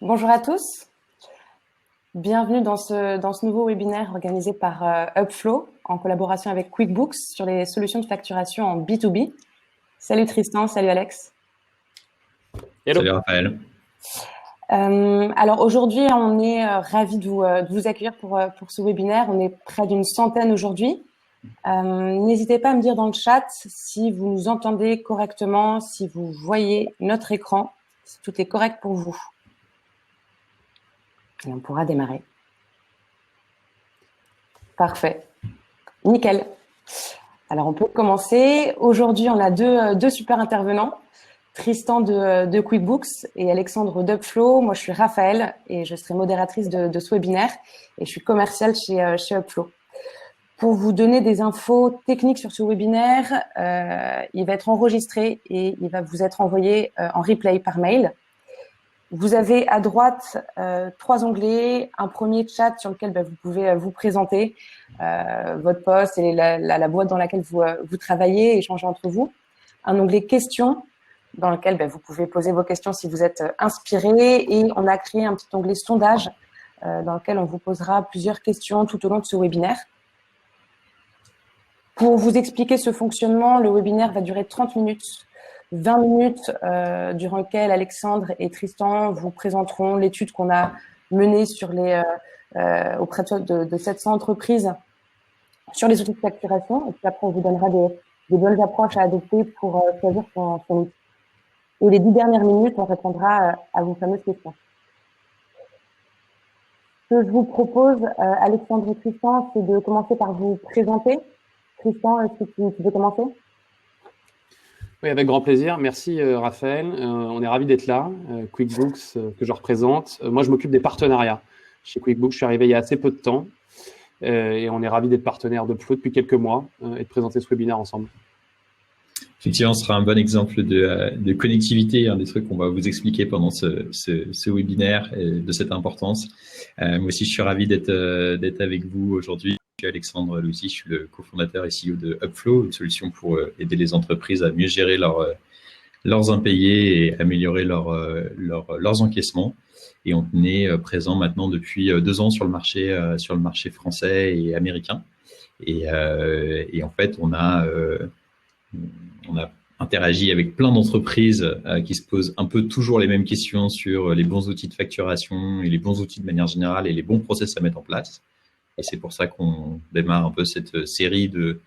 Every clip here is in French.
Bonjour à tous, bienvenue dans ce nouveau webinaire organisé par Upflow en collaboration avec QuickBooks sur les solutions de facturation en B2B. Salut Tristan, salut Alex. Hello. Salut Raphaël. Alors aujourd'hui, on est ravis de vous accueillir pour ce webinaire. On est près d'une centaine aujourd'hui. N'hésitez pas à me dire dans le chat si vous nous entendez correctement, si vous voyez notre écran, si tout est correct pour vous. Et on pourra démarrer. Parfait. Nickel. Alors, on peut commencer. Aujourd'hui, on a deux super intervenants. Tristan de QuickBooks et Alexandre d'Upflow. Moi, je suis Raphaël et je serai modératrice de ce webinaire et je suis commerciale chez Upflow. Pour vous donner des infos techniques sur ce webinaire, il va être enregistré et il va vous être envoyé en replay par mail. Vous avez à droite 3 onglets, un premier chat sur lequel vous pouvez vous présenter votre poste et la boîte dans laquelle vous travaillez, échanger entre vous. Un onglet questions dans lequel vous pouvez poser vos questions si vous êtes inspiré. Et on a créé un petit onglet sondage dans lequel on vous posera plusieurs questions tout au long de ce webinaire. Pour vous expliquer ce fonctionnement, le webinaire va durer 30 minutes. 20 minutes durant lesquelles Alexandre et Tristan vous présenteront l'étude qu'on a menée sur auprès de 700 entreprises sur les outils de facturation. Et puis après, on vous donnera des bonnes approches à adopter pour choisir son outil. Et les 10 dernières minutes, on répondra à vos fameuses questions. Ce que je vous propose, Alexandre et Tristan, c'est de commencer par vous présenter. Tristan, est-ce que tu veux commencer ? Oui, avec grand plaisir. Merci Raphaël. On est ravis d'être là. QuickBooks que je représente. Moi, je m'occupe des partenariats. Chez QuickBooks, je suis arrivé il y a assez peu de temps et on est ravis d'être partenaire d'Upflow depuis quelques mois et de présenter ce webinaire ensemble. Effectivement, ce sera un bon exemple de connectivité, un des trucs qu'on va vous expliquer pendant ce webinaire et de cette importance. Moi aussi, je suis ravi d'être avec vous aujourd'hui. Je suis Alexandre Louzy, je suis le cofondateur et CEO de Upflow, une solution pour aider les entreprises à mieux gérer leurs impayés et améliorer leurs encaissements. Et on est présent maintenant depuis 2 ans sur le marché français et américain. Et en fait, on a interagi avec plein d'entreprises qui se posent un peu toujours les mêmes questions sur les bons outils de facturation et les bons outils de manière générale et les bons process à mettre en place. Et c'est pour ça qu'on démarre un peu cette série de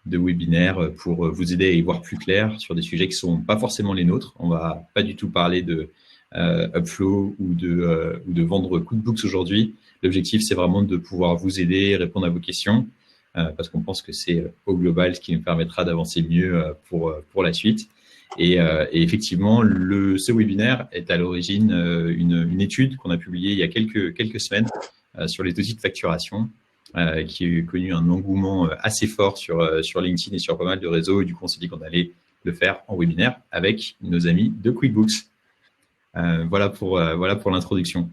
webinaires pour vous aider à y voir plus clair sur des sujets qui sont pas forcément les nôtres. On va pas du tout parler de Upflow ou de vendre QuickBooks aujourd'hui. L'objectif, c'est vraiment de pouvoir vous aider, répondre à vos questions, parce qu'on pense que c'est au global ce qui nous permettra d'avancer mieux pour la suite. Et effectivement, ce webinaire est à l'origine une étude qu'on a publiée il y a quelques semaines sur les outils de facturation, qui a connu un engouement assez fort sur LinkedIn et sur pas mal de réseaux. Et du coup, on s'est dit qu'on allait le faire en webinaire avec nos amis de QuickBooks. Voilà pour l'introduction.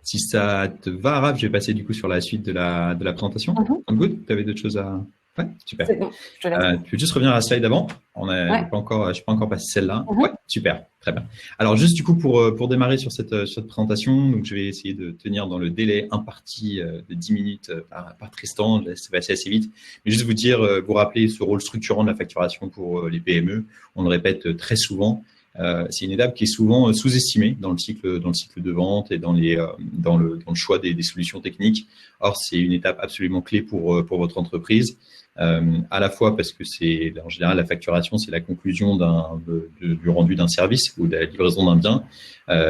Si ça te va, Raph, je vais passer du coup sur la suite de la présentation. Good. Tu avais d'autres choses à… Ouais, super. C'est bon, je te laisse. Tu veux juste revenir à la slide d'avant? Je suis pas encore passé celle-là. Ouais, super, très bien. Alors juste du coup pour démarrer sur cette présentation, donc je vais essayer de tenir dans le délai imparti de 10 minutes par Tristan. Ça va assez vite. Mais juste vous rappeler ce rôle structurant de la facturation pour les PME. On le répète très souvent. C'est une étape qui est souvent sous-estimée dans le cycle de vente et dans le choix des solutions techniques. Or, c'est une étape absolument clé pour votre entreprise. À la fois parce que en général, la facturation, c'est la conclusion du rendu d'un service ou de la livraison d'un bien,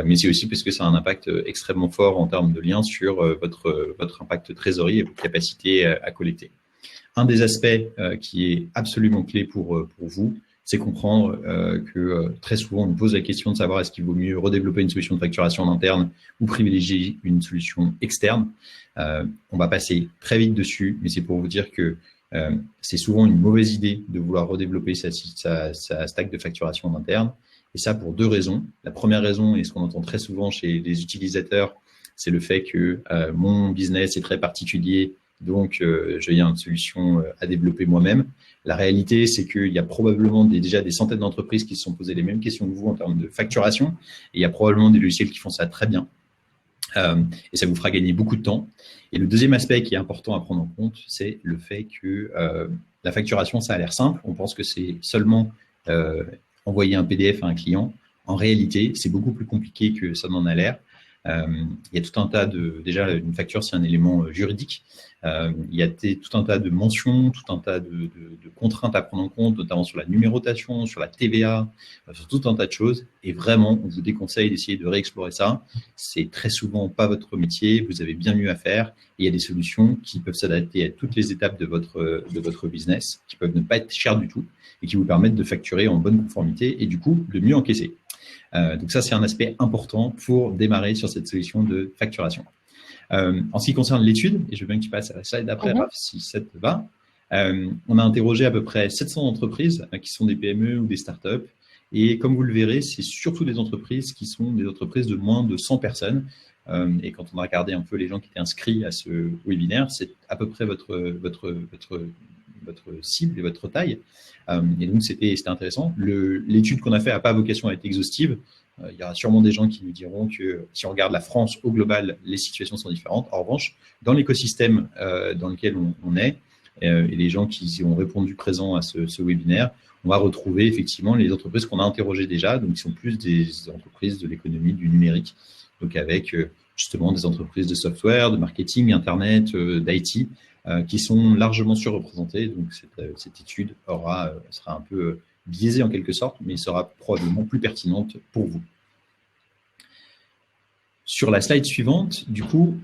mais c'est aussi parce que ça a un impact extrêmement fort en termes de lien sur votre impact trésorerie et votre capacité à collecter. Un des aspects qui est absolument clé pour vous, c'est comprendre que très souvent, on nous pose la question de savoir est-ce qu'il vaut mieux redévelopper une solution de facturation en interne ou privilégier une solution externe. On va passer très vite dessus, mais c'est pour vous dire que c'est souvent une mauvaise idée de vouloir redévelopper sa stack de facturation en interne. Et ça pour 2 raisons. La première raison, et ce qu'on entend très souvent chez les utilisateurs, c'est le fait que mon business est très particulier donc je viens une solution à développer moi-même. La réalité, c'est qu'il y a probablement déjà des centaines d'entreprises qui se sont posées les mêmes questions que vous en termes de facturation, et il y a probablement des logiciels qui font ça très bien. Et ça vous fera gagner beaucoup de temps. Et le deuxième aspect qui est important à prendre en compte, c'est le fait que la facturation, ça a l'air simple. On pense que c'est seulement envoyer un PDF à un client. En réalité, c'est beaucoup plus compliqué que ça n'en a l'air. Il y a tout un tas déjà, une facture, c'est un élément juridique. Il y a tout un tas de mentions, tout un tas de contraintes à prendre en compte, notamment sur la numérotation, sur la TVA, sur tout un tas de choses. Et vraiment, on vous déconseille d'essayer de réexplorer ça. C'est très souvent pas votre métier. Vous avez bien mieux à faire. Et il y a des solutions qui peuvent s'adapter à toutes les étapes de votre business, qui peuvent ne pas être chères du tout et qui vous permettent de facturer en bonne conformité et du coup, de mieux encaisser. Donc ça, c'est un aspect important pour démarrer sur cette solution de facturation. En ce qui concerne l'étude, et je veux bien que tu passes à la slide d'après, Raph, si ça te va, on a interrogé à peu près 700 entreprises qui sont des PME ou des startups. Et comme vous le verrez, c'est surtout des entreprises qui sont des entreprises de moins de 100 personnes. Et quand on a regardé un peu les gens qui étaient inscrits à ce webinaire, c'est à peu près votre cible et votre taille. Et donc, c'était intéressant. L'étude qu'on a fait n'a pas vocation à être exhaustive. Il y aura sûrement des gens qui nous diront que si on regarde la France au global, les situations sont différentes. En revanche, dans l'écosystème dans lequel on est, et les gens qui ont répondu présent à ce webinaire, on va retrouver effectivement les entreprises qu'on a interrogées déjà, donc qui sont plus des entreprises de l'économie du numérique, donc avec justement des entreprises de software, de marketing, Internet, d'IT, qui sont largement surreprésentées. Donc cette étude sera un peu biaisée en quelque sorte, mais sera probablement plus pertinente pour vous. Sur la slide suivante, du coup,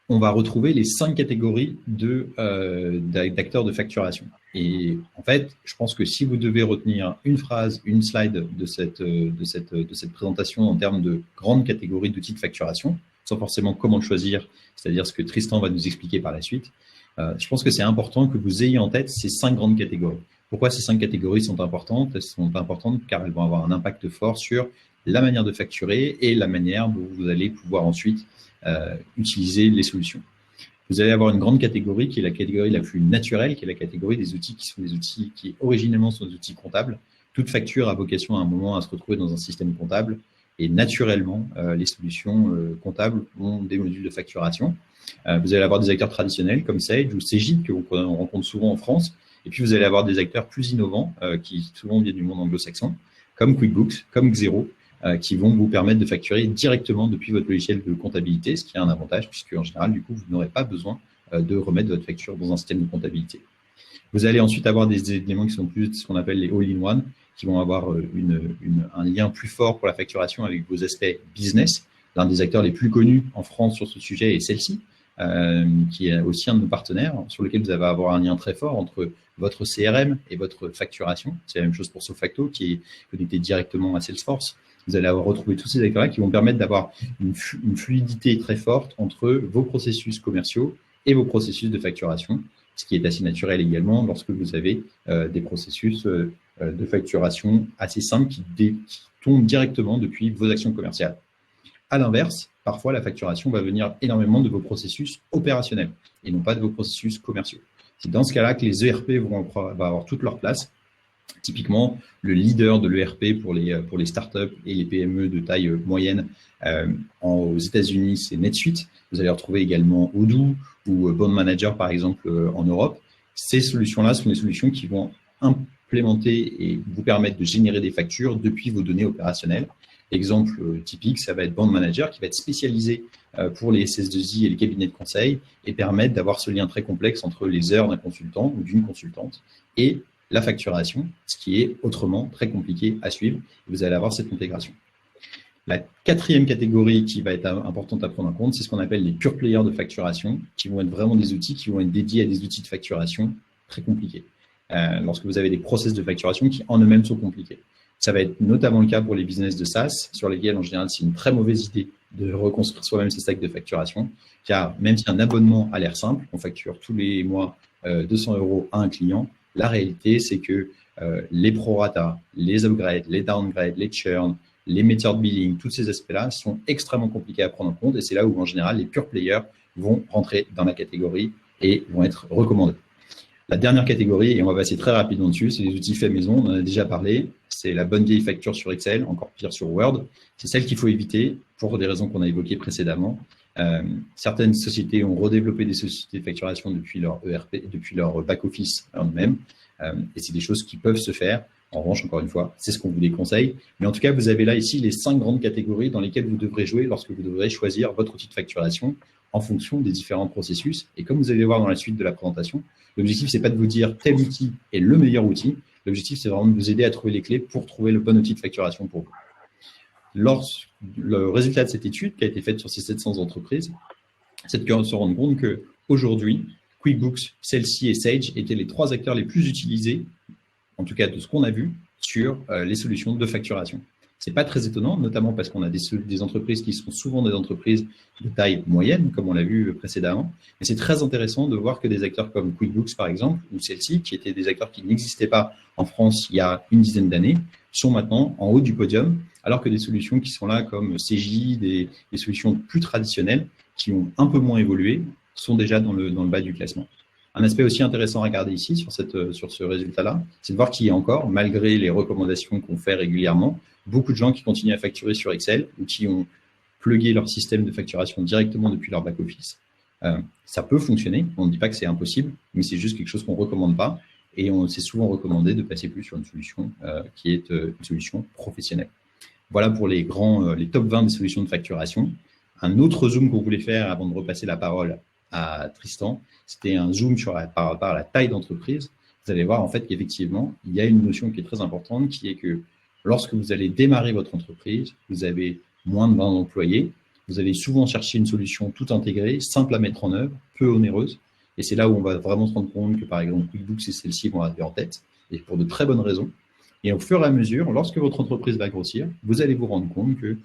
on va retrouver les 5 catégories d'acteurs de facturation. Et en fait, je pense que si vous devez retenir une phrase, une slide de cette présentation en termes de grandes catégories d'outils de facturation, sans forcément comment le choisir, c'est-à-dire ce que Tristan va nous expliquer par la suite, je pense que c'est important que vous ayez en tête ces 5 grandes catégories. Pourquoi ces 5 catégories sont importantes? Elles sont importantes car elles vont avoir un impact fort sur la manière de facturer et la manière dont vous allez pouvoir ensuite utiliser les solutions. Vous allez avoir une grande catégorie qui est la catégorie la plus naturelle, qui est la catégorie des outils qui sont des outils qui originellement sont des outils comptables. Toute facture a vocation à un moment à se retrouver dans un système comptable et naturellement, les solutions comptables ont des modules de facturation. Vous allez avoir des acteurs traditionnels comme Sage ou Cegid que on rencontre souvent en France. Et puis, vous allez avoir des acteurs plus innovants qui souvent viennent du monde anglo-saxon, comme QuickBooks, comme Xero, qui vont vous permettre de facturer directement depuis votre logiciel de comptabilité, ce qui a un avantage puisque en général, du coup, vous n'aurez pas besoin de remettre votre facture dans un système de comptabilité. Vous allez ensuite avoir des éléments qui sont plus ce qu'on appelle les all-in-one, qui vont avoir un lien plus fort pour la facturation avec vos aspects business. L'un des acteurs les plus connus en France sur ce sujet est celle-ci, qui est aussi un de nos partenaires, sur lequel vous allez avoir un lien très fort entre votre CRM et votre facturation. C'est la même chose pour Sofacto, qui est connecté directement à Salesforce. Vous allez avoir retrouvé tous ces acteurs-là qui vont permettre d'avoir une fluidité très forte entre vos processus commerciaux et vos processus de facturation, ce qui est assez naturel également lorsque vous avez des processus de facturation assez simples qui tombent directement depuis vos actions commerciales. À l'inverse, parfois, la facturation va venir énormément de vos processus opérationnels et non pas de vos processus commerciaux. C'est dans ce cas-là que les ERP vont avoir toute leur place. Typiquement, le leader de l'ERP pour les startups et les PME de taille moyenne aux États-Unis, c'est NetSuite. Vous allez retrouver également Odoo ou Bond Manager, par exemple, en Europe. Ces solutions-là sont des solutions qui vont implémenter et vous permettre de générer des factures depuis vos données opérationnelles. Exemple typique, ça va être Bond Manager qui va être spécialisé pour les SS2I et les cabinets de conseil et permettre d'avoir ce lien très complexe entre les heures d'un consultant ou d'une consultante et la facturation, ce qui est autrement très compliqué à suivre. Vous allez avoir cette intégration. La 4e catégorie qui va être importante à prendre en compte, c'est ce qu'on appelle les pure players de facturation, qui vont être vraiment des outils qui vont être dédiés à des outils de facturation très compliqués. Lorsque vous avez des process de facturation qui en eux-mêmes sont compliqués. Ça va être notamment le cas pour les business de SaaS, sur lesquels, en général, c'est une très mauvaise idée de reconstruire soi-même ses stacks de facturation, car même si un abonnement a l'air simple, on facture tous les mois 200 € à un client, la réalité, c'est que les prorata, les upgrades, les downgrades, les churn, les méthodes de billing, tous ces aspects-là sont extrêmement compliqués à prendre en compte, et c'est là où, en général, les pure players vont rentrer dans la catégorie et vont être recommandés. La dernière catégorie, et on va passer très rapidement dessus, c'est les outils faits maison. On en a déjà parlé. C'est la bonne vieille facture sur Excel, encore pire sur Word. C'est celle qu'il faut éviter pour des raisons qu'on a évoquées précédemment. Certaines sociétés ont redéveloppé des sociétés de facturation depuis leur ERP, depuis leur back-office eux-mêmes. Et c'est des choses qui peuvent se faire. En revanche, encore une fois, c'est ce qu'on vous déconseille. Mais en tout cas, vous avez là ici les 5 grandes catégories dans lesquelles vous devrez jouer lorsque vous devrez choisir votre outil de facturation en fonction des différents processus. Et comme vous allez voir dans la suite de la présentation, l'objectif, c'est pas de vous dire tel outil est le meilleur outil. L'objectif, c'est vraiment de vous aider à trouver les clés pour trouver le bon outil de facturation pour vous. Le résultat de cette étude qui a été faite sur ces 700 entreprises, c'est de se rendre compte qu'aujourd'hui, QuickBooks, Celle-ci et Sage étaient les 3 acteurs les plus utilisés, en tout cas de ce qu'on a vu, sur les solutions de facturation. C'est pas très étonnant, notamment parce qu'on a des entreprises qui sont souvent des entreprises de taille moyenne, comme on l'a vu précédemment. Mais c'est très intéressant de voir que des acteurs comme QuickBooks, par exemple, ou Celle-ci, qui étaient des acteurs qui n'existaient pas en France il y a une dizaine d'années, sont maintenant en haut du podium, alors que des solutions qui sont là comme CJ, des solutions plus traditionnelles, qui ont un peu moins évolué, sont déjà dans le bas du classement. Un aspect aussi intéressant à regarder ici sur ce résultat-là, c'est de voir qu'il y a encore, malgré les recommandations qu'on fait régulièrement, beaucoup de gens qui continuent à facturer sur Excel ou qui ont plugué leur système de facturation directement depuis leur back-office. Ça peut fonctionner, on ne dit pas que c'est impossible, mais c'est juste quelque chose qu'on ne recommande pas et on s'est souvent recommandé de passer plus sur une solution qui est une solution professionnelle. Voilà pour les top 20 des solutions de facturation. Un autre zoom qu'on voulait faire avant de repasser la parole à Tristan, c'était un zoom par rapport à la taille d'entreprise. Vous allez voir en fait qu'effectivement, il y a une notion qui est très importante qui est que lorsque vous allez démarrer votre entreprise, vous avez moins de 20 employés, vous allez souvent chercher une solution tout intégrée, simple à mettre en œuvre, peu onéreuse. Et c'est là où on va vraiment se rendre compte que par exemple QuickBooks et Celle-ci vont arriver en tête, et pour de très bonnes raisons. Et au fur et à mesure, lorsque votre entreprise va grossir, vous allez vous rendre compte que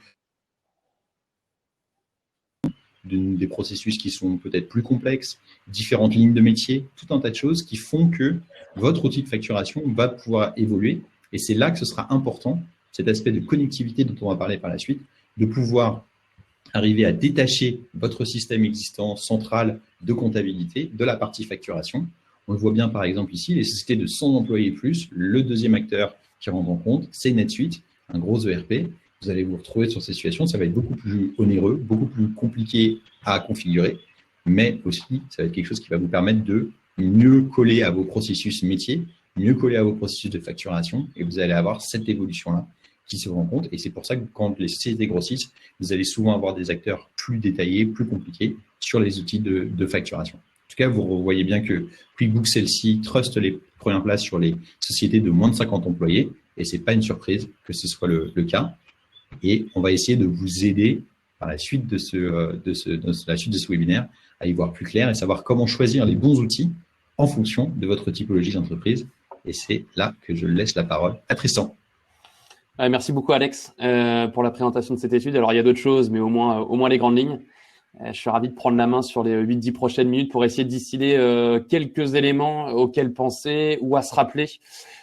des processus qui sont peut-être plus complexes, différentes lignes de métier, tout un tas de choses qui font que votre outil de facturation va pouvoir évoluer. Et c'est là que ce sera important, cet aspect de connectivité dont on va parler par la suite, de pouvoir arriver à détacher votre système existant central de comptabilité de la partie facturation. On le voit bien par exemple ici, les sociétés de 100 employés et plus, le deuxième acteur qui rentre en compte, c'est NetSuite, un gros ERP. Vous allez vous retrouver sur ces situations, ça va être beaucoup plus onéreux, beaucoup plus compliqué à configurer, mais aussi ça va être quelque chose qui va vous permettre de mieux coller à vos processus métiers, mieux coller à vos processus de facturation, et vous allez avoir cette évolution-là qui se rend compte. Et c'est pour ça que quand les sociétés grossissent, vous allez souvent avoir des acteurs plus détaillés, plus compliqués sur les outils de facturation. En tout cas, vous voyez bien que QuickBooks, Celle-ci, trust les premières places sur les sociétés de moins de 50 employés, et c'est pas une surprise que ce soit le cas. Et on va essayer de vous aider par la suite de ce webinaire à y voir plus clair et savoir comment choisir les bons outils en fonction de votre typologie d'entreprise. Et c'est là que je laisse la parole à Tristan. Merci beaucoup, Alex, pour la présentation de cette étude. Alors, il y a d'autres choses, mais au moins les grandes lignes. Je suis ravi de prendre la main sur les 8-10 prochaines minutes pour essayer de distiller quelques éléments auxquels penser ou à se rappeler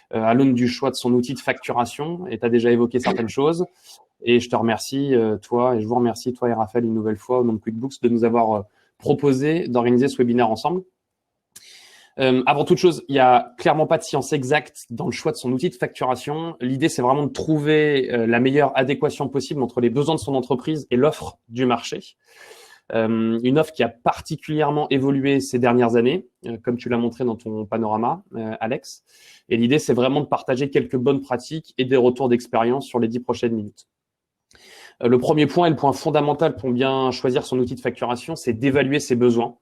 à l'aune du choix de son outil de facturation. Et tu as déjà évoqué certaines choses. Et je te remercie, toi, et je vous remercie, toi et Raphaël, une nouvelle fois, au nom de QuickBooks, de nous avoir proposé d'organiser ce webinaire ensemble. Avant toute chose, il n'y a clairement pas de science exacte dans le choix de son outil de facturation. L'idée, c'est vraiment de trouver la meilleure adéquation possible entre les besoins de son entreprise et l'offre du marché. Une offre qui a particulièrement évolué ces dernières années, comme tu l'as montré dans ton panorama, Alex. Et l'idée, c'est vraiment de partager quelques bonnes pratiques et des retours d'expérience sur les 10 prochaines minutes. Le premier point et le point fondamental pour bien choisir son outil de facturation, c'est d'évaluer ses besoins.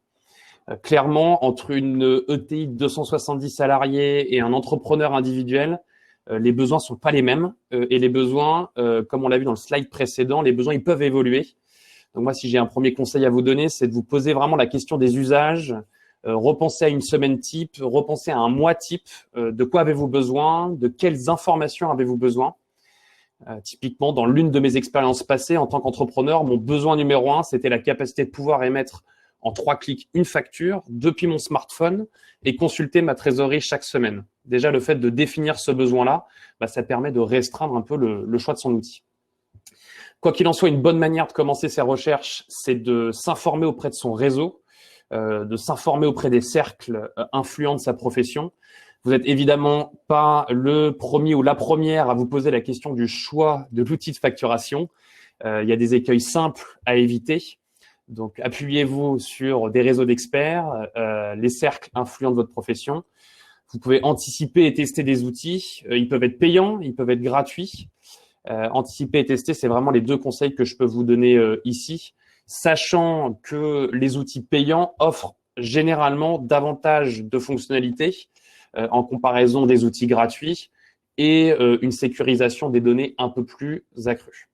Clairement, entre une ETI de 270 salariés et un entrepreneur individuel, les besoins sont pas les mêmes. Et les besoins, comme on l'a vu dans le slide précédent, les besoins, ils peuvent évoluer. Donc moi, si j'ai un premier conseil à vous donner, c'est de vous poser vraiment la question des usages, repenser à une semaine type, repenser à un mois type. De quoi avez-vous besoin? De quelles informations avez-vous besoin? Typiquement, dans l'une de mes expériences passées en tant qu'entrepreneur, mon besoin numéro 1, c'était la capacité de pouvoir émettre en 3 clics une facture depuis mon smartphone et consulter ma trésorerie chaque semaine. Déjà, le fait de définir ce besoin-là, ça permet de restreindre un peu le choix de son outil. Quoi qu'il en soit, une bonne manière de commencer ses recherches, c'est de s'informer auprès de son réseau. de s'informer auprès des cercles influents de sa profession. Vous n'êtes évidemment pas le premier ou la première à vous poser la question du choix de l'outil de facturation. Il y a des écueils simples à éviter. Donc, appuyez-vous sur des réseaux d'experts, les cercles influents de votre profession. Vous pouvez anticiper et tester des outils. Ils peuvent être payants, ils peuvent être gratuits. Anticiper et tester, c'est vraiment les deux conseils que je peux vous donner ici, sachant que les outils payants offrent généralement davantage de fonctionnalités en comparaison des outils gratuits et une sécurisation des données un peu plus accrue.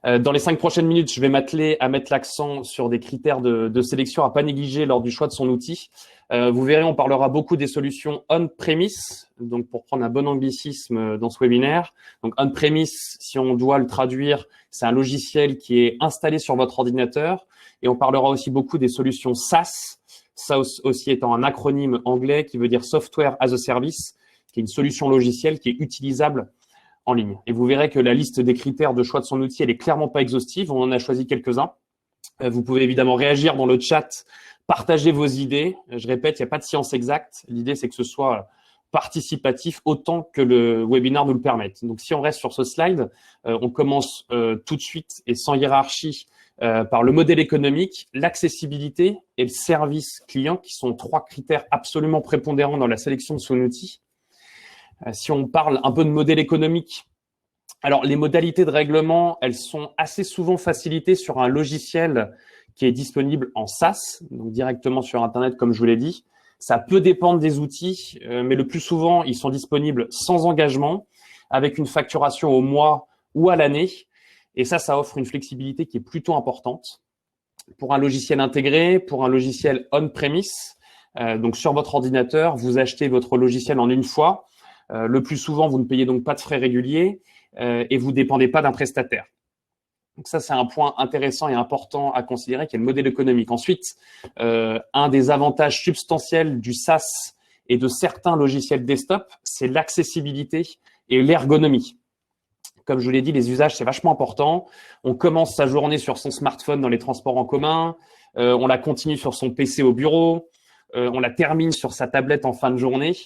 Dans les 5 prochaines minutes, je vais m'atteler à mettre l'accent sur des critères de sélection à pas négliger lors du choix de son outil. Vous verrez, on parlera beaucoup des solutions on-premise, donc pour prendre un bon anglicisme dans ce webinaire. Donc on-premise, si on doit le traduire, c'est un logiciel qui est installé sur votre ordinateur. Et on parlera aussi beaucoup des solutions SaaS, ça aussi étant un acronyme anglais qui veut dire Software as a Service, qui est une solution logicielle qui est utilisable en ligne. Et vous verrez que la liste des critères de choix de son outil, elle est clairement pas exhaustive. On en a choisi quelques-uns. Vous pouvez évidemment réagir dans le chat, partager vos idées. Je répète, il n'y a pas de science exacte. L'idée, c'est que ce soit participatif autant que le webinaire nous le permette. Donc, si on reste sur ce slide, on commence tout de suite et sans hiérarchie par le modèle économique, l'accessibilité et le service client, qui sont 3 critères absolument prépondérants dans la sélection de son outil. Si on parle un peu de modèle économique, alors les modalités de règlement, elles sont assez souvent facilitées sur un logiciel qui est disponible en SaaS, donc directement sur Internet, comme je vous l'ai dit. Ça peut dépendre des outils, mais le plus souvent, ils sont disponibles sans engagement, avec une facturation au mois ou à l'année. Et ça offre une flexibilité qui est plutôt importante. Pour un logiciel intégré, pour un logiciel on-premise, donc sur votre ordinateur, vous achetez votre logiciel en une fois. Le plus souvent, vous ne payez donc pas de frais réguliers et vous ne dépendez pas d'un prestataire. Donc ça, c'est un point intéressant et important à considérer, qui est le modèle économique. Ensuite, un des avantages substantiels du SaaS et de certains logiciels desktop, c'est l'accessibilité et l'ergonomie. Comme je vous l'ai dit, les usages, c'est vachement important. On commence sa journée sur son smartphone dans les transports en commun, on la continue sur son PC au bureau, on la termine sur sa tablette en fin de journée.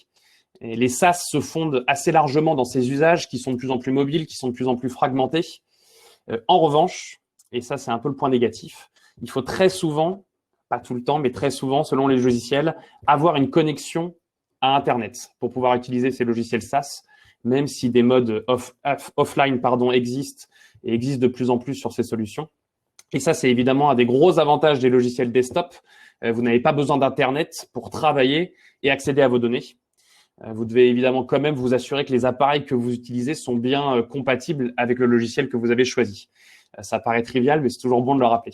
Et les SaaS se fondent assez largement dans ces usages qui sont de plus en plus mobiles, qui sont de plus en plus fragmentés. En revanche, et ça c'est un peu le point négatif, il faut très souvent, pas tout le temps, mais très souvent, selon les logiciels, avoir une connexion à Internet pour pouvoir utiliser ces logiciels SaaS, même si des modes offline existent et existent de plus en plus sur ces solutions. Et ça, c'est évidemment un des gros avantages des logiciels desktop. Vous n'avez pas besoin d'Internet pour travailler et accéder à vos données. Vous devez évidemment quand même vous assurer que les appareils que vous utilisez sont bien compatibles avec le logiciel que vous avez choisi. Ça paraît trivial, mais c'est toujours bon de le rappeler.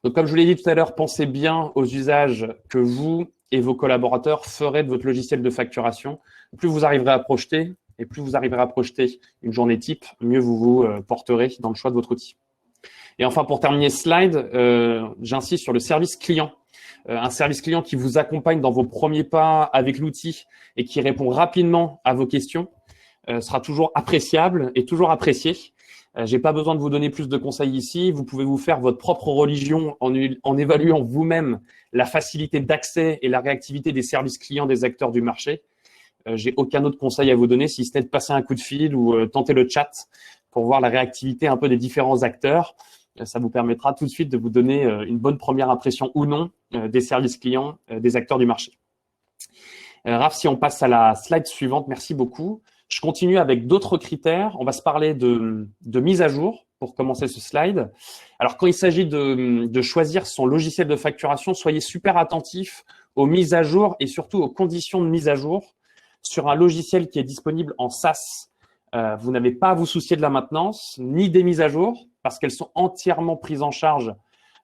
Donc, comme je vous l'ai dit tout à l'heure, pensez bien aux usages que vous et vos collaborateurs feraient de votre logiciel de facturation. Plus vous arriverez à projeter, et plus vous arriverez à projeter une journée type, mieux vous vous porterez dans le choix de votre outil. Et enfin, pour terminer ce slide, j'insiste sur le service client. Un service client qui vous accompagne dans vos premiers pas avec l'outil et qui répond rapidement à vos questions sera toujours appréciable et toujours apprécié. J'ai pas besoin de vous donner plus de conseils ici. Vous pouvez vous faire votre propre religion en évaluant vous-même la facilité d'accès et la réactivité des services clients des acteurs du marché. J'ai aucun autre conseil à vous donner si ce n'est de passer un coup de fil ou tenter le chat pour voir la réactivité un peu des différents acteurs. Ça vous permettra tout de suite de vous donner une bonne première impression ou non des services clients des acteurs du marché. Raph, si on passe à la slide suivante, merci beaucoup. Je continue avec d'autres critères. On va se parler de mise à jour pour commencer ce slide. Alors, quand il s'agit de choisir son logiciel de facturation, soyez super attentifs aux mises à jour et surtout aux conditions de mise à jour sur un logiciel qui est disponible en SaaS. Vous n'avez pas à vous soucier de la maintenance ni des mises à jour parce qu'elles sont entièrement prises en charge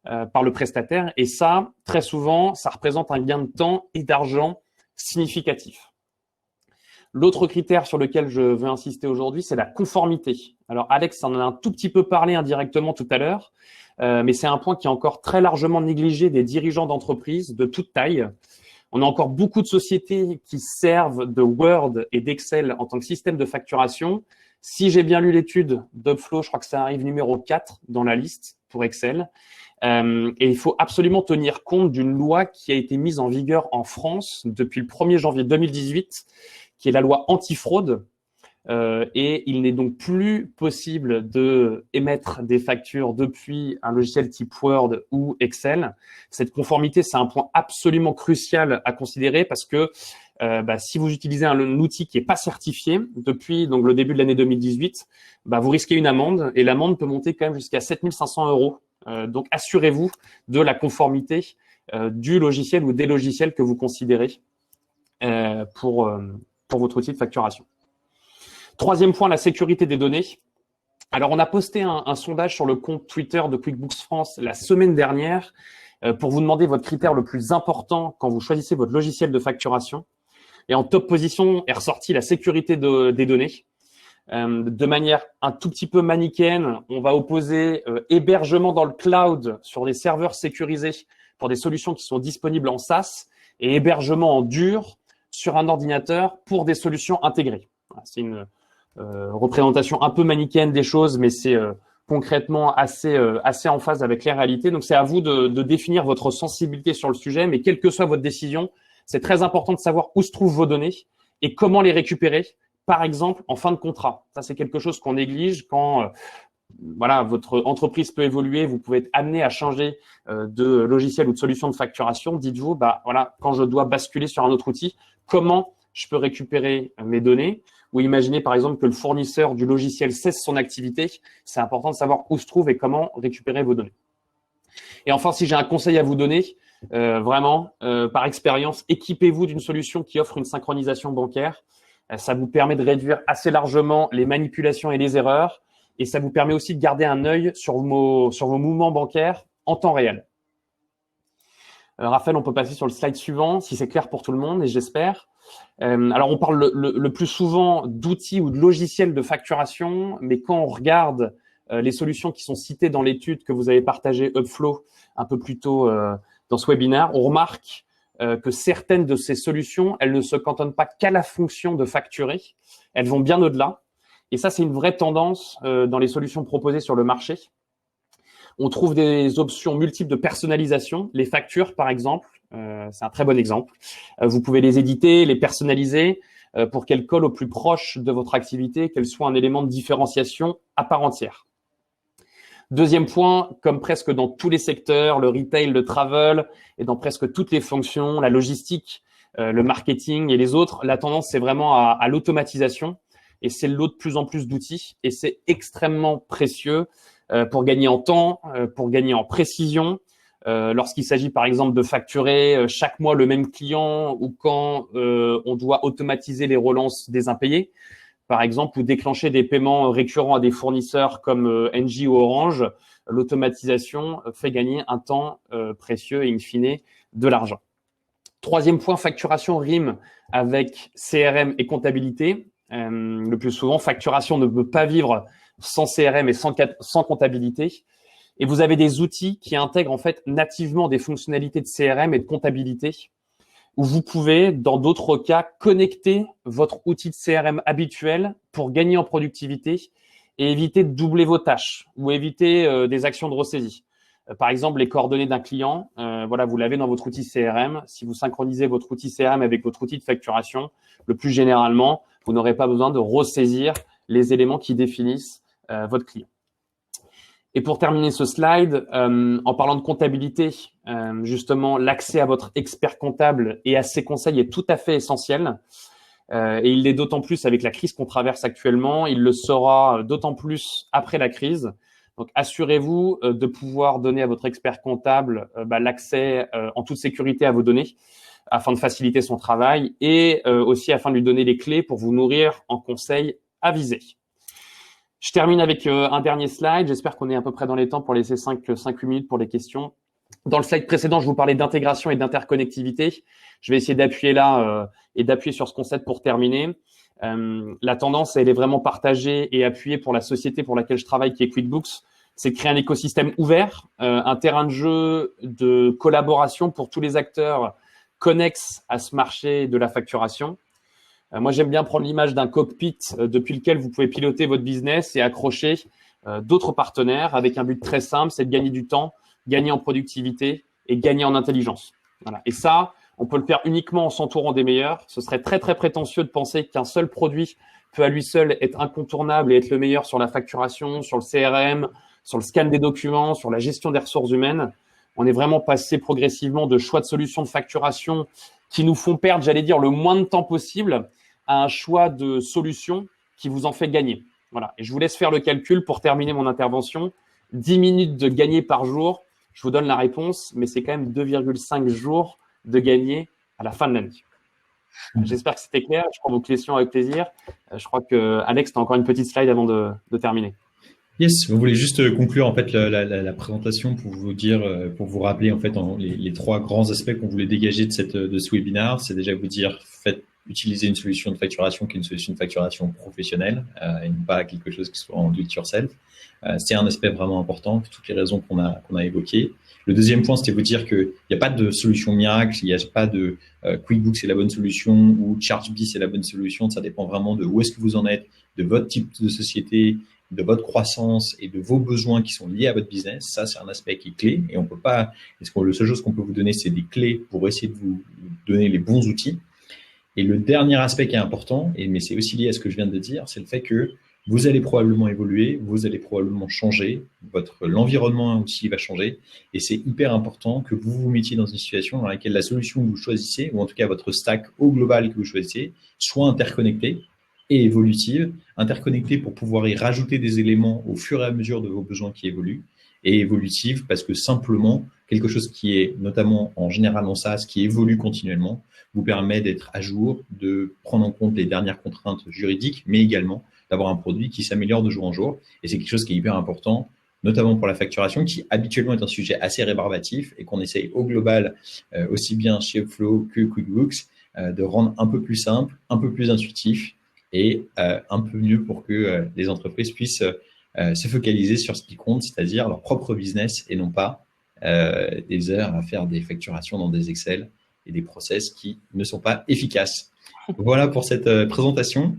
par le prestataire. Et ça, très souvent, ça représente un gain de temps et d'argent significatif. L'autre critère sur lequel je veux insister aujourd'hui, c'est la conformité. Alors, Alex en a un tout petit peu parlé indirectement tout à l'heure, mais c'est un point qui est encore très largement négligé des dirigeants d'entreprises de toute taille. On a encore beaucoup de sociétés qui servent de Word et d'Excel en tant que système de facturation, Si j'ai bien lu l'étude d'Upflow, je crois que ça arrive numéro 4 dans la liste pour Excel. Et il faut absolument tenir compte d'une loi qui a été mise en vigueur en France depuis le 1er janvier 2018, qui est la loi antifraude. Et il n'est donc plus possible de émettre des factures depuis un logiciel type Word ou Excel. Cette conformité, c'est un point absolument crucial à considérer parce que si vous utilisez un outil qui n'est pas certifié depuis donc le début de l'année 2018, vous risquez une amende et l'amende peut monter quand même jusqu'à 7 500 €. Donc assurez-vous de la conformité du logiciel ou des logiciels que vous considérez pour votre outil de facturation. Troisième point, la sécurité des données. Alors, on a posté un sondage sur le compte Twitter de QuickBooks France la semaine dernière pour vous demander votre critère le plus important quand vous choisissez votre logiciel de facturation. Et en top position est ressorti la sécurité des données. De manière un tout petit peu manichéenne, on va opposer hébergement dans le cloud sur des serveurs sécurisés pour des solutions qui sont disponibles en SaaS et hébergement en dur sur un ordinateur pour des solutions intégrées. Voilà, c'est une représentation un peu manichéenne des choses, mais c'est concrètement assez en phase avec les réalités. Donc, c'est à vous de définir votre sensibilité sur le sujet, mais quelle que soit votre décision, c'est très important de savoir où se trouvent vos données et comment les récupérer, par exemple, en fin de contrat. Ça, c'est quelque chose qu'on néglige quand votre entreprise peut évoluer, vous pouvez être amené à changer de logiciel ou de solution de facturation. Dites-vous, quand je dois basculer sur un autre outil, comment je peux récupérer mes données? Ou imaginez par exemple que le fournisseur du logiciel cesse son activité. C'est important de savoir où se trouve et comment récupérer vos données. Et enfin, si j'ai un conseil à vous donner, par expérience, équipez-vous d'une solution qui offre une synchronisation bancaire. Ça vous permet de réduire assez largement les manipulations et les erreurs. Et ça vous permet aussi de garder un œil sur vos mouvements bancaires en temps réel. Raphaël, on peut passer sur le slide suivant, si c'est clair pour tout le monde, et j'espère. Alors, on parle le plus souvent d'outils ou de logiciels de facturation, mais quand on regarde les solutions qui sont citées dans l'étude que vous avez partagée, Upflow, un peu plus tôt dans ce webinaire, on remarque que certaines de ces solutions, elles ne se cantonnent pas qu'à la fonction de facturer, elles vont bien au-delà. Et ça, c'est une vraie tendance dans les solutions proposées sur le marché. On trouve des options multiples de personnalisation. Les factures, par exemple, c'est un très bon exemple. Vous pouvez les éditer, les personnaliser pour qu'elles collent au plus proche de votre activité, qu'elles soient un élément de différenciation à part entière. Deuxième point, comme presque dans tous les secteurs, le retail, le travel et dans presque toutes les fonctions, la logistique, le marketing et les autres, la tendance, c'est vraiment à l'automatisation et c'est le lot de plus en plus d'outils et c'est extrêmement précieux pour gagner en temps, pour gagner en précision. Lorsqu'il s'agit par exemple de facturer chaque mois le même client ou quand on doit automatiser les relances des impayés, par exemple, ou déclencher des paiements récurrents à des fournisseurs comme Engie ou Orange, l'automatisation fait gagner un temps précieux et in fine de l'argent. Troisième point, facturation rime avec CRM et comptabilité. Le plus souvent, facturation ne peut pas vivre sans CRM et sans comptabilité. Et vous avez des outils qui intègrent en fait nativement des fonctionnalités de CRM et de comptabilité où vous pouvez, dans d'autres cas, connecter votre outil de CRM habituel pour gagner en productivité et éviter de doubler vos tâches ou éviter des actions de ressaisie. Par exemple, les coordonnées d'un client, vous l'avez dans votre outil CRM. Si vous synchronisez votre outil CRM avec votre outil de facturation, le plus généralement, vous n'aurez pas besoin de ressaisir les éléments qui définissent votre client. Et pour terminer ce slide, en parlant de comptabilité, justement, l'accès à votre expert comptable et à ses conseils est tout à fait essentiel. Et il l'est d'autant plus avec la crise qu'on traverse actuellement. Il le sera d'autant plus après la crise. Donc, assurez-vous de pouvoir donner à votre expert comptable l'accès en toute sécurité à vos données afin de faciliter son travail et aussi afin de lui donner les clés pour vous nourrir en conseils avisés. Je termine avec un dernier slide. J'espère qu'on est à peu près dans les temps pour laisser 5-8 minutes pour les questions. Dans le slide précédent, je vous parlais d'intégration et d'interconnectivité. Je vais essayer d'appuyer là et d'appuyer sur ce concept pour terminer. La tendance, elle est vraiment partagée et appuyée pour la société pour laquelle je travaille, qui est QuickBooks. C'est de créer un écosystème ouvert, un terrain de jeu de collaboration pour tous les acteurs connexes à ce marché de la facturation. Moi, j'aime bien prendre l'image d'un cockpit depuis lequel vous pouvez piloter votre business et accrocher d'autres partenaires avec un but très simple, c'est de gagner du temps, gagner en productivité et gagner en intelligence. Voilà. Et ça, on peut le faire uniquement en s'entourant des meilleurs. Ce serait très, très prétentieux de penser qu'un seul produit peut à lui seul être incontournable et être le meilleur sur la facturation, sur le CRM, sur le scan des documents, sur la gestion des ressources humaines. On est vraiment passé progressivement de choix de solutions de facturation qui nous font perdre, j'allais dire, le moins de temps possible à un choix de solutions qui vous en fait gagner. Voilà. Et je vous laisse faire le calcul pour terminer mon intervention. 10 minutes de gagner par jour, je vous donne la réponse, mais c'est quand même 2,5 jours de gagner à la fin de l'année. J'espère que c'était clair. Je prends vos questions avec plaisir. Je crois que Alex, tu as encore une petite slide avant de terminer. Yes, vous voulez juste conclure en fait la présentation pour vous dire, pour vous rappeler en fait les trois grands aspects qu'on voulait dégager de ce webinaire. C'est déjà vous dire, utiliser une solution de facturation qui est une solution de facturation professionnelle et non pas quelque chose qui soit en do it yourself. C'est un aspect vraiment important pour toutes les raisons qu'on a évoquées. Le deuxième point, c'était vous dire qu'il n'y a pas de solution miracle, il n'y a pas de QuickBooks c'est la bonne solution ou ChargeBee c'est la bonne solution. Ça dépend vraiment de où est-ce que vous en êtes, de votre type de société, de votre croissance et de vos besoins qui sont liés à votre business. Ça, c'est un aspect qui est clé et on peut pas. La seule chose qu'on peut vous donner, c'est des clés pour essayer de vous donner les bons outils. Et le dernier aspect qui est important, mais c'est aussi lié à ce que je viens de dire, c'est le fait que vous allez probablement évoluer, vous allez probablement changer, l'environnement aussi va changer, et c'est hyper important que vous vous mettiez dans une situation dans laquelle la solution que vous choisissez, ou en tout cas votre stack au global que vous choisissez, soit interconnectée et évolutive, interconnectée pour pouvoir y rajouter des éléments au fur et à mesure de vos besoins qui évoluent, et évolutive parce que simplement, quelque chose qui est notamment en général en SaaS, qui évolue continuellement, vous permet d'être à jour, de prendre en compte les dernières contraintes juridiques, mais également d'avoir un produit qui s'améliore de jour en jour. Et c'est quelque chose qui est hyper important, notamment pour la facturation, qui habituellement est un sujet assez rébarbatif et qu'on essaye au global, aussi bien chez Upflow que QuickBooks, de rendre un peu plus simple, un peu plus intuitif et un peu mieux pour que les entreprises puissent se focaliser sur ce qui compte, c'est-à-dire leur propre business et non pas des heures à faire des facturations dans des Excel et des process qui ne sont pas efficaces. Voilà pour cette présentation.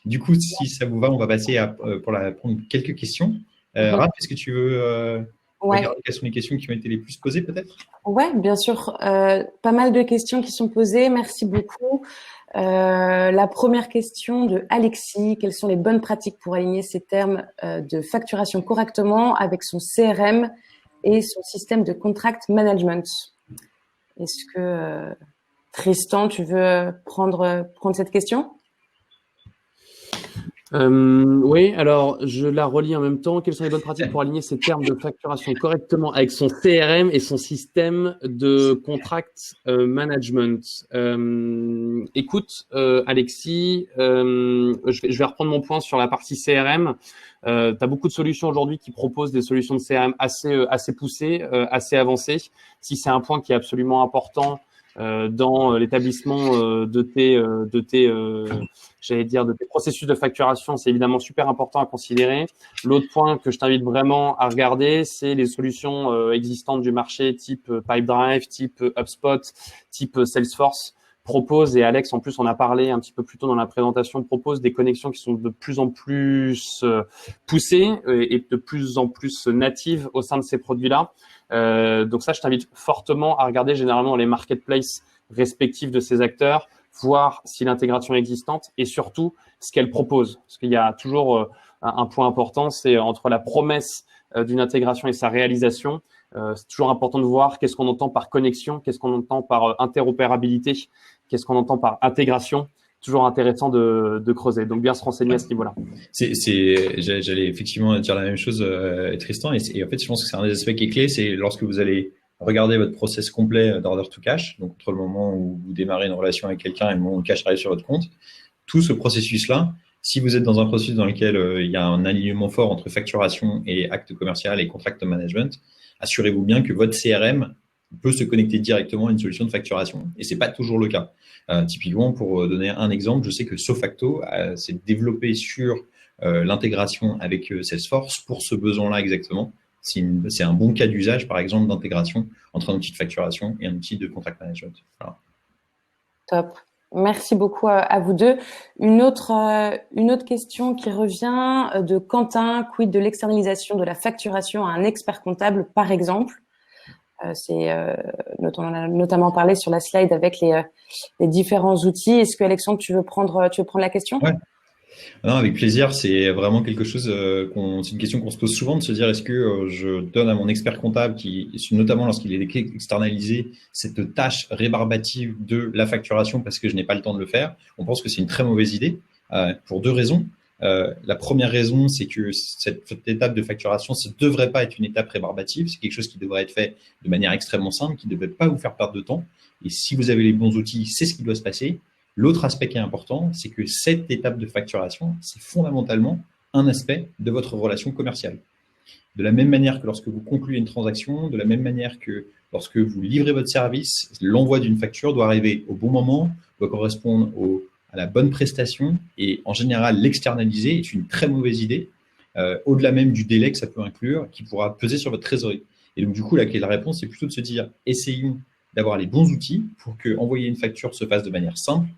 Du coup, si ça vous va, on va passer prendre quelques questions. Raph, est-ce que tu veux regarder quelles sont les questions qui ont été les plus posées peut-être? Ouais, bien sûr. Pas mal de questions qui sont posées. Merci beaucoup. La première question de Alexis, quelles sont les bonnes pratiques pour aligner ces termes de facturation correctement avec son CRM et son système de contract management? Est-ce que Tristan, tu veux prendre cette question? Oui, alors je la relis en même temps. Quelles sont les bonnes pratiques pour aligner ces termes de facturation correctement avec son CRM et son système de contract management? Écoute, Alexis, je vais reprendre mon point sur la partie CRM. Tu as beaucoup de solutions aujourd'hui qui proposent des solutions de CRM assez poussées, assez avancées. Si c'est un point qui est absolument important dans l'établissement de tes processus de facturation, c'est évidemment super important à considérer. L'autre point que je t'invite vraiment à regarder, c'est les solutions existantes du marché type Pipedrive, type HubSpot, type Salesforce propose, et Alex en plus on a parlé un petit peu plus tôt dans la présentation, propose des connexions qui sont de plus en plus poussées et de plus en plus natives au sein de ces produits-là. Donc ça, je t'invite fortement à regarder généralement les marketplaces respectifs de ces acteurs, voir si l'intégration est existante et surtout ce qu'elle propose. Parce qu'il y a toujours un point important, c'est entre la promesse d'une intégration et sa réalisation. C'est toujours important de voir qu'est-ce qu'on entend par connexion, qu'est-ce qu'on entend par interopérabilité, qu'est-ce qu'on entend par intégration. Toujours intéressant de creuser. Donc, bien se renseigner à ce niveau-là. J'allais effectivement dire la même chose, Tristan. Et en fait, je pense que c'est un des aspects qui est clé, c'est lorsque vous allez regarder votre process complet d'order to cash, donc entre le moment où vous démarrez une relation avec quelqu'un et le moment où le cash arrive sur votre compte, tout ce processus-là, si vous êtes dans un processus dans lequel il y a un alignement fort entre facturation et acte commercial et contract management, assurez-vous bien que votre CRM peut se connecter directement à une solution de facturation. Et c'est pas toujours le cas. Typiquement, pour donner un exemple, je sais que Sofacto s'est développé sur l'intégration avec Salesforce pour ce besoin-là exactement. C'est un bon cas d'usage, par exemple, d'intégration entre un outil de facturation et un outil de contract management. Voilà. Top. Merci beaucoup à vous deux. Une autre question qui revient de Quentin, quid de l'externalisation de la facturation à un expert comptable, par exemple. On en a notamment parlé sur la slide avec les différents outils. Est-ce que Alexandre, tu veux prendre la question? Ouais. Non, avec plaisir, c'est vraiment quelque chose c'est une question qu'on se pose souvent de se dire est-ce que je donne à mon expert comptable notamment lorsqu'il est externalisé, cette tâche rébarbative de la facturation parce que je n'ai pas le temps de le faire. On pense que c'est une très mauvaise idée pour deux raisons. La première raison, c'est que cette étape de facturation, ça ne devrait pas être une étape rébarbative. C'est quelque chose qui devrait être fait de manière extrêmement simple, qui ne devrait pas vous faire perdre de temps. Et si vous avez les bons outils, c'est ce qui doit se passer. L'autre aspect qui est important, c'est que cette étape de facturation, c'est fondamentalement un aspect de votre relation commerciale. De la même manière que lorsque vous concluez une transaction, de la même manière que lorsque vous livrez votre service, l'envoi d'une facture doit arriver au bon moment, doit correspondre à la bonne prestation et en général, l'externaliser est une très mauvaise idée, au-delà même du délai que ça peut inclure, qui pourra peser sur votre trésorerie. Et donc, du coup, la réponse, c'est plutôt de se dire, essayons d'avoir les bons outils pour que envoyer une facture se fasse de manière simple,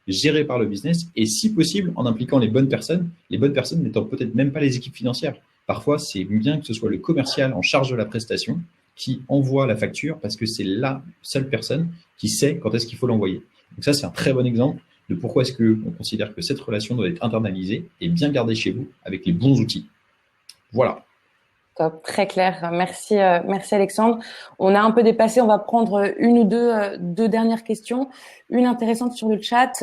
gérée par le business et si possible en impliquant les bonnes personnes n'étant peut-être même pas les équipes financières. Parfois, c'est bien que ce soit le commercial en charge de la prestation qui envoie la facture parce que c'est la seule personne qui sait quand est-ce qu'il faut l'envoyer. Donc ça, c'est un très bon exemple de pourquoi est-ce qu'on considère que cette relation doit être internalisée et bien gardée chez vous avec les bons outils. Voilà. Top, très clair. Merci Alexandre. On a un peu dépassé. On va prendre une ou deux dernières questions. Une intéressante sur le chat.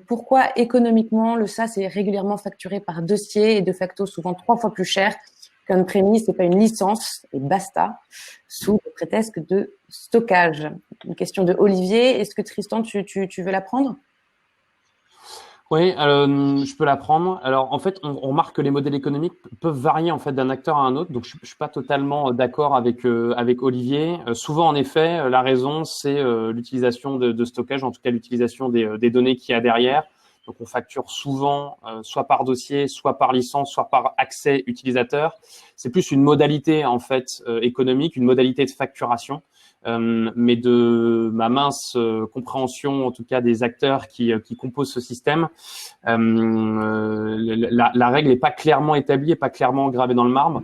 Pourquoi économiquement le SaaS est régulièrement facturé par dossier et de facto souvent 3 fois plus cher qu'un prémisse, c'est pas une licence et basta, sous le prétexte de stockage. Une question de Olivier. Est-ce que Tristan, tu veux la prendre? Oui, je peux l'apprendre. Alors, en fait, on remarque que les modèles économiques peuvent varier en fait d'un acteur à un autre. Donc, je suis pas totalement d'accord avec Olivier. Souvent, en effet, la raison c'est l'utilisation de stockage, en tout cas l'utilisation des données qu'il y a derrière. Donc, on facture souvent soit par dossier, soit par licence, soit par accès utilisateur. C'est plus une modalité en fait économique, une modalité de facturation. Mais de ma mince compréhension, en tout cas des acteurs qui composent ce système, la règle n'est pas clairement établie et pas clairement gravée dans le marbre.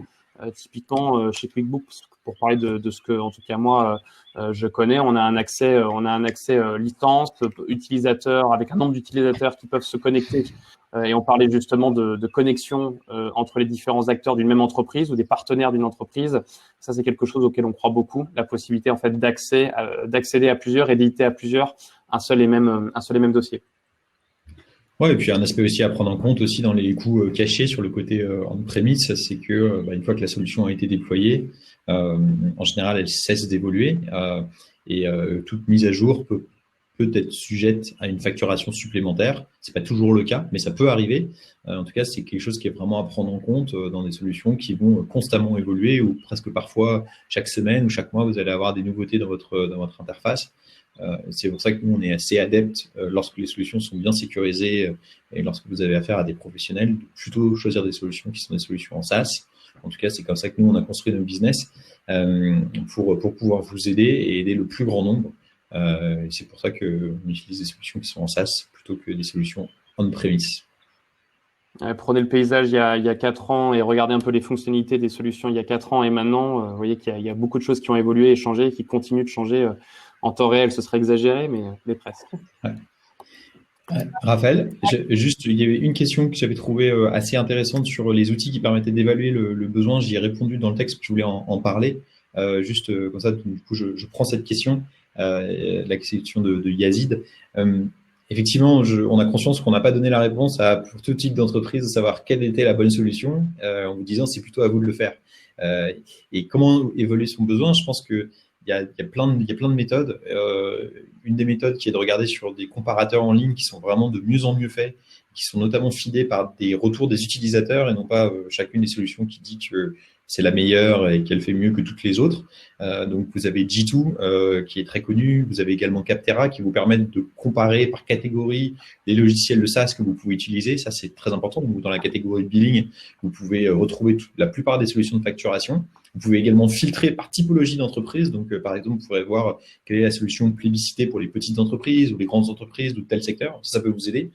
Typiquement, chez QuickBooks, pour parler de ce que, en tout cas moi, je connais, on a un accès licence, utilisateur, avec un nombre d'utilisateurs qui peuvent se connecter. Et on parlait justement de connexion entre les différents acteurs d'une même entreprise ou des partenaires d'une entreprise. Ça, c'est quelque chose auquel on croit beaucoup, la possibilité en fait d'accéder à plusieurs et d'éditer à plusieurs un seul et même dossier. Ouais, et puis un aspect aussi à prendre en compte aussi dans les coûts cachés sur le côté on-premise, c'est que une fois que la solution a été déployée, en général, elle cesse d'évoluer et toute mise à jour peut être sujette à une facturation supplémentaire. C'est pas toujours le cas, mais ça peut arriver. En tout cas, c'est quelque chose qui est vraiment à prendre en compte dans des solutions qui vont constamment évoluer ou presque parfois chaque semaine ou chaque mois, vous allez avoir des nouveautés dans votre interface. C'est pour ça que nous, on est assez adeptes lorsque les solutions sont bien sécurisées et lorsque vous avez affaire à des professionnels, de plutôt choisir des solutions qui sont des solutions en SaaS. En tout cas, c'est comme ça que nous, on a construit nos business pour pouvoir vous aider et aider le plus grand nombre. C'est pour ça qu'on utilise des solutions qui sont en SaaS plutôt que des solutions on-premise. Prenez le paysage il y a 4 ans et regardez un peu les fonctionnalités des solutions il y a 4 ans et maintenant. Vous voyez qu'il y a beaucoup de choses qui ont évolué et changé et qui continuent de changer. En temps réel, ce serait exagéré, mais presque. Ouais. Raphaël, juste, il y avait une question que j'avais trouvée assez intéressante sur les outils qui permettaient d'évaluer le besoin. J'y ai répondu dans le texte, je voulais en parler. Comme ça, du coup, je prends cette question, la question de Yazid. Effectivement, on a conscience qu'on n'a pas donné la réponse pour tout type d'entreprise de savoir quelle était la bonne solution, en vous disant c'est plutôt à vous de le faire. Et comment évaluer son besoin? Je pense que il y a plein de méthodes. Une des méthodes qui est de regarder sur des comparateurs en ligne qui sont vraiment de mieux en mieux faits, qui sont notamment feedés par des retours des utilisateurs et non pas chacune des solutions qui dit que c'est la meilleure et qu'elle fait mieux que toutes les autres. Donc, vous avez G2 qui est très connu. Vous avez également Capterra qui vous permettent de comparer par catégorie les logiciels de SaaS que vous pouvez utiliser. Ça, c'est très important. Donc, dans la catégorie billing, vous pouvez retrouver la plupart des solutions de facturation. Vous pouvez également filtrer par typologie d'entreprise. Donc, par exemple, vous pourrez voir quelle est la solution plébiscitée pour les petites entreprises ou les grandes entreprises ou tel secteur. Ça peut vous aider.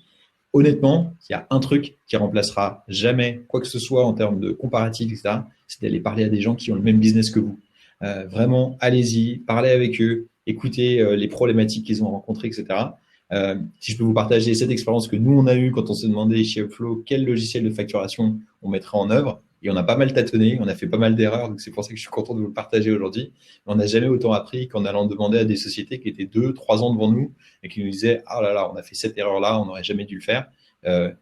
Honnêtement, il y a un truc qui remplacera jamais quoi que ce soit en termes de comparatif, etc. C'est d'aller parler à des gens qui ont le même business que vous. Vraiment, allez-y, parlez avec eux, écoutez les problématiques qu'ils ont rencontrées, etc. Si je peux vous partager cette expérience que nous, on a eue quand on s'est demandé chez Upflow quel logiciel de facturation on mettrait en œuvre, et on a pas mal tâtonné, on a fait pas mal d'erreurs, donc c'est pour ça que je suis content de vous le partager aujourd'hui. On n'a jamais autant appris qu'en allant demander à des sociétés qui étaient 2-3 ans devant nous et qui nous disaient « Ah là là, on a fait cette erreur-là, on n'aurait jamais dû le faire ».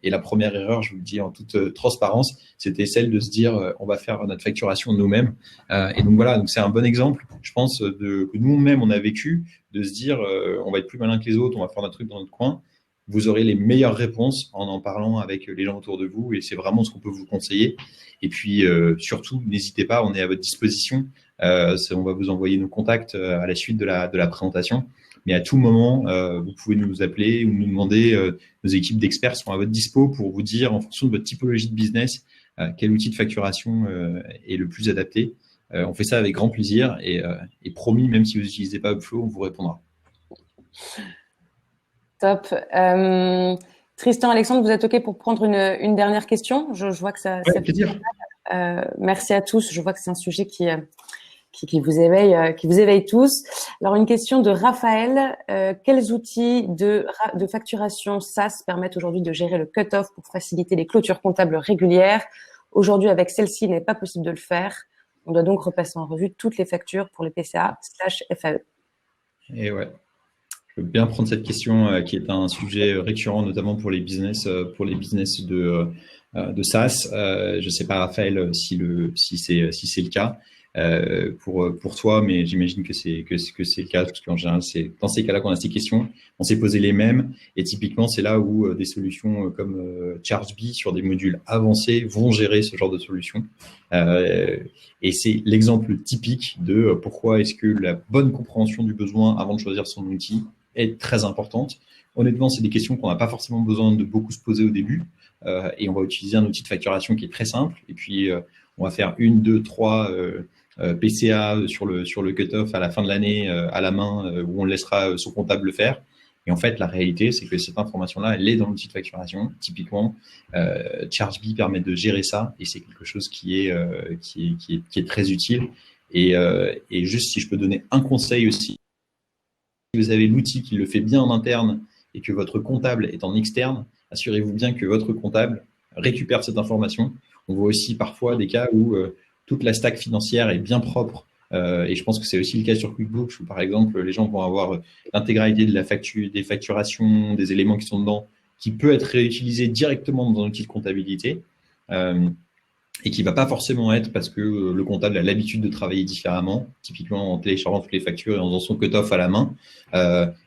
Et la première erreur, je vous le dis en toute transparence, c'était celle de se dire on va faire notre facturation nous-mêmes. Et donc voilà, donc c'est un bon exemple, je pense, que nous-mêmes on a vécu, de se dire on va être plus malin que les autres, on va faire notre truc dans notre coin. Vous aurez les meilleures réponses en parlant avec les gens autour de vous et c'est vraiment ce qu'on peut vous conseiller. Et puis surtout, n'hésitez pas, on est à votre disposition. On va vous envoyer nos contacts à la suite de la présentation. Mais à tout moment, vous pouvez nous appeler ou nous demander. Nos équipes d'experts sont à votre dispo pour vous dire, en fonction de votre typologie de business, quel outil de facturation est le plus adapté. On fait ça avec grand plaisir et promis, même si vous n'utilisez pas Upflow, on vous répondra. Top. Tristan, Alexandre, vous êtes OK pour prendre une dernière question? Je vois que ça. Ouais, avec plaisir. Merci à tous. Je vois que c'est un sujet qui vous éveille tous. Alors, une question de Raphaël. Quels outils de facturation SaaS permettent aujourd'hui de gérer le cut-off pour faciliter les clôtures comptables régulières? Aujourd'hui, avec celle-ci, il n'est pas possible de le faire. On doit donc repasser en revue toutes les factures pour les PCA/FAE. Et ouais. Je veux bien prendre cette question qui est un sujet récurrent, notamment pour les business de SaaS. Je ne sais pas, Raphaël, si c'est le cas pour toi, mais j'imagine que c'est le cas, parce qu'en général, c'est dans ces cas-là qu'on a ces questions. On s'est posé les mêmes, et typiquement, c'est là où des solutions comme ChargeBee sur des modules avancés vont gérer ce genre de solutions. Et c'est l'exemple typique de pourquoi est-ce que la bonne compréhension du besoin avant de choisir son outil est très importante. Honnêtement, c'est des questions qu'on n'a pas forcément besoin de beaucoup se poser au début. Et on va utiliser un outil de facturation qui est très simple. Et puis, on va faire 1, 2, 3 PCA sur le cut-off à la fin de l'année à la main, où on laissera son comptable le faire. Et en fait, la réalité, c'est que cette information-là, elle est dans l'outil de facturation. Typiquement, ChargeBee permet de gérer ça. Et c'est quelque chose qui est très utile. Et juste, si je peux donner un conseil aussi, si vous avez l'outil qui le fait bien en interne et que votre comptable est en externe, assurez-vous bien que votre comptable récupère cette information. On voit aussi parfois des cas où toute la stack financière est bien propre. Et je pense que c'est aussi le cas sur QuickBooks où, par exemple, les gens vont avoir l'intégralité de des facturations, des éléments qui sont dedans, qui peut être réutilisé directement dans un outil de comptabilité. Et qui va pas forcément être parce que le comptable a l'habitude de travailler différemment, typiquement en téléchargeant toutes les factures et en faisant son cut-off à la main.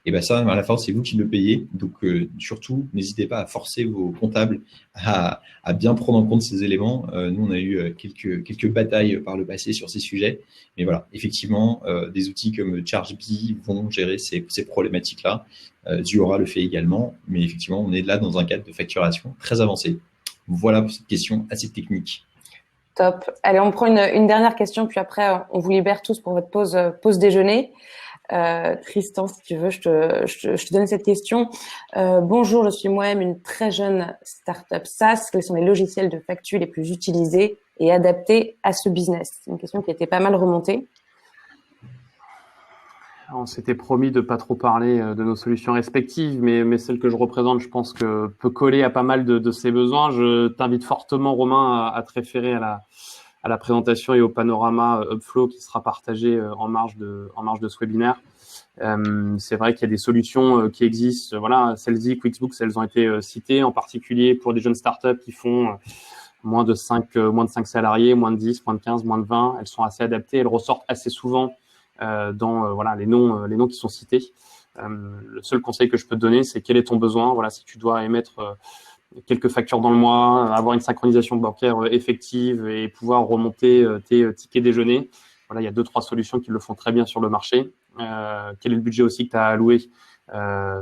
Et ben ça, à la fin, c'est vous qui le payez. Donc surtout, n'hésitez pas à forcer vos comptables à bien prendre en compte ces éléments. Nous, on a eu quelques batailles par le passé sur ces sujets. Mais voilà, effectivement, des outils comme ChargeBee vont gérer ces problématiques-là. Zuora le fait également. Mais effectivement, on est là dans un cadre de facturation très avancé. Voilà pour cette question assez technique. Top. Allez, on prend une dernière question, puis après, on vous libère tous pour votre pause déjeuner. Tristan, si tu veux, je te donne cette question. Bonjour, je suis moi-même une très jeune startup SaaS. Quels sont les logiciels de facture les plus utilisés et adaptés à ce business? C'est une question qui était pas mal remontée. On s'était promis de pas trop parler de nos solutions respectives, mais celle que je représente, je pense que peut coller à pas mal de ses besoins. Je t'invite fortement, Romain, à te référer à la présentation et au panorama Upflow qui sera partagé en marge de ce webinaire. C'est vrai qu'il y a des solutions qui existent. Voilà, celles-ci, QuickBooks, elles ont été citées, en particulier pour des jeunes startups qui font moins de 5 salariés, moins de 10, moins de 15, moins de 20. Elles sont assez adaptées, elles ressortent assez souvent dans les noms qui sont cités. Le seul conseil que je peux te donner, c'est quel est ton besoin. Voilà, si tu dois émettre quelques factures dans le mois, avoir une synchronisation bancaire effective et pouvoir remonter tes tickets déjeuner. Voilà, il y a 2-3 solutions qui le font très bien sur le marché. Quel est le budget aussi que tu as alloué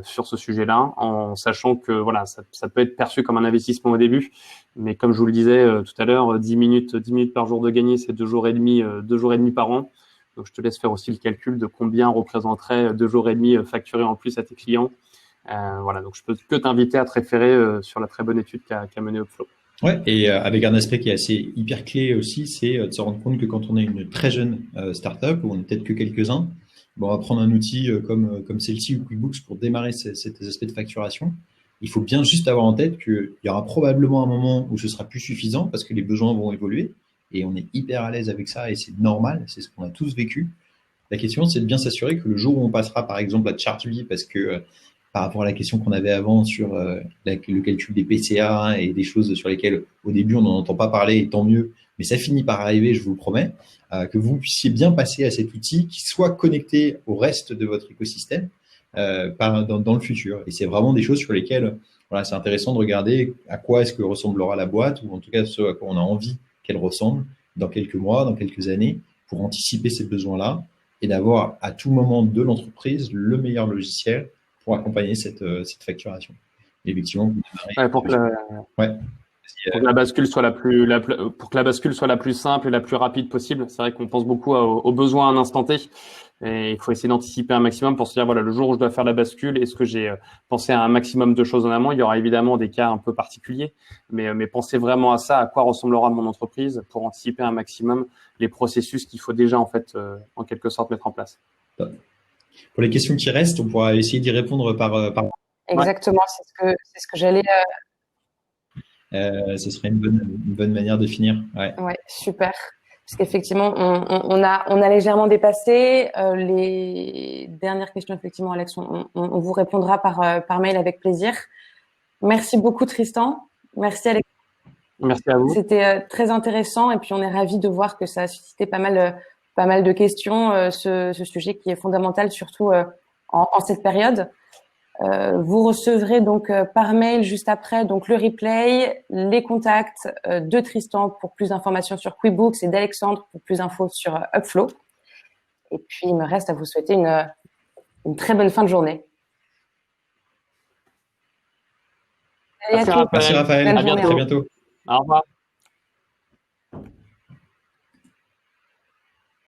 sur ce sujet-là, en sachant que voilà, ça peut être perçu comme un investissement au début, mais comme je vous le disais tout à l'heure, 10 minutes par jour de gagner, c'est 2 jours et demi par an. Donc, je te laisse faire aussi le calcul de combien représenterait 2 jours et demi facturés en plus à tes clients. Voilà, donc je peux que t'inviter à te référer sur la très bonne étude qu'a menée Upflow. Ouais, et avec un aspect qui est assez hyper clé aussi, c'est de se rendre compte que quand on est une très jeune startup, où on n'est peut-être que quelques-uns, on va prendre un outil comme celle-ci ou QuickBooks pour démarrer ces aspects de facturation. Il faut bien juste avoir en tête qu'il y aura probablement un moment où ce sera plus suffisant parce que les besoins vont évoluer et on est hyper à l'aise avec ça et c'est normal, c'est ce qu'on a tous vécu. La question, c'est de bien s'assurer que le jour où on passera par exemple à Chargebee parce que par rapport à la question qu'on avait avant sur le calcul des PCA et des choses sur lesquelles au début on n'en entend pas parler et tant mieux, mais ça finit par arriver, je vous le promets, que vous puissiez bien passer à cet outil qui soit connecté au reste de votre écosystème dans le futur. Et c'est vraiment des choses sur lesquelles voilà, c'est intéressant de regarder à quoi est-ce que ressemblera la boîte ou en tout cas ce à quoi on a envie qu'elle ressemble dans quelques mois, dans quelques années pour anticiper ces besoins-là et d'avoir à tout moment de l'entreprise le meilleur logiciel pour accompagner cette facturation. Et effectivement, pour que la bascule soit pour que la bascule soit la plus simple et la plus rapide possible. C'est vrai qu'on pense beaucoup aux besoins à un instant T. Et il faut essayer d'anticiper un maximum pour se dire, voilà, le jour où je dois faire la bascule, est-ce que j'ai pensé à un maximum de choses en amont? Il y aura évidemment des cas un peu particuliers, mais pensez vraiment à ça, à quoi ressemblera mon entreprise pour anticiper un maximum les processus qu'il faut déjà, en fait, en quelque sorte, mettre en place. Pour les questions qui restent, on pourra essayer d'y répondre par... Exactement, c'est ce que j'allais... ce serait une bonne manière de finir. Ouais, super. Parce qu'effectivement, on a légèrement dépassé les dernières questions. Effectivement, Alex, on vous répondra par mail avec plaisir. Merci beaucoup, Tristan. Merci, Alex. Merci à vous. C'était très intéressant et puis on est ravis de voir que ça a suscité pas mal de questions, ce sujet qui est fondamental, surtout en cette période. Vous recevrez donc par mail juste après donc le replay, les contacts de Tristan pour plus d'informations sur QuickBooks et d'Alexandre pour plus d'infos sur Upflow. Et puis il me reste à vous souhaiter une très bonne fin de journée. Merci Raphaël. À très bientôt. Au revoir.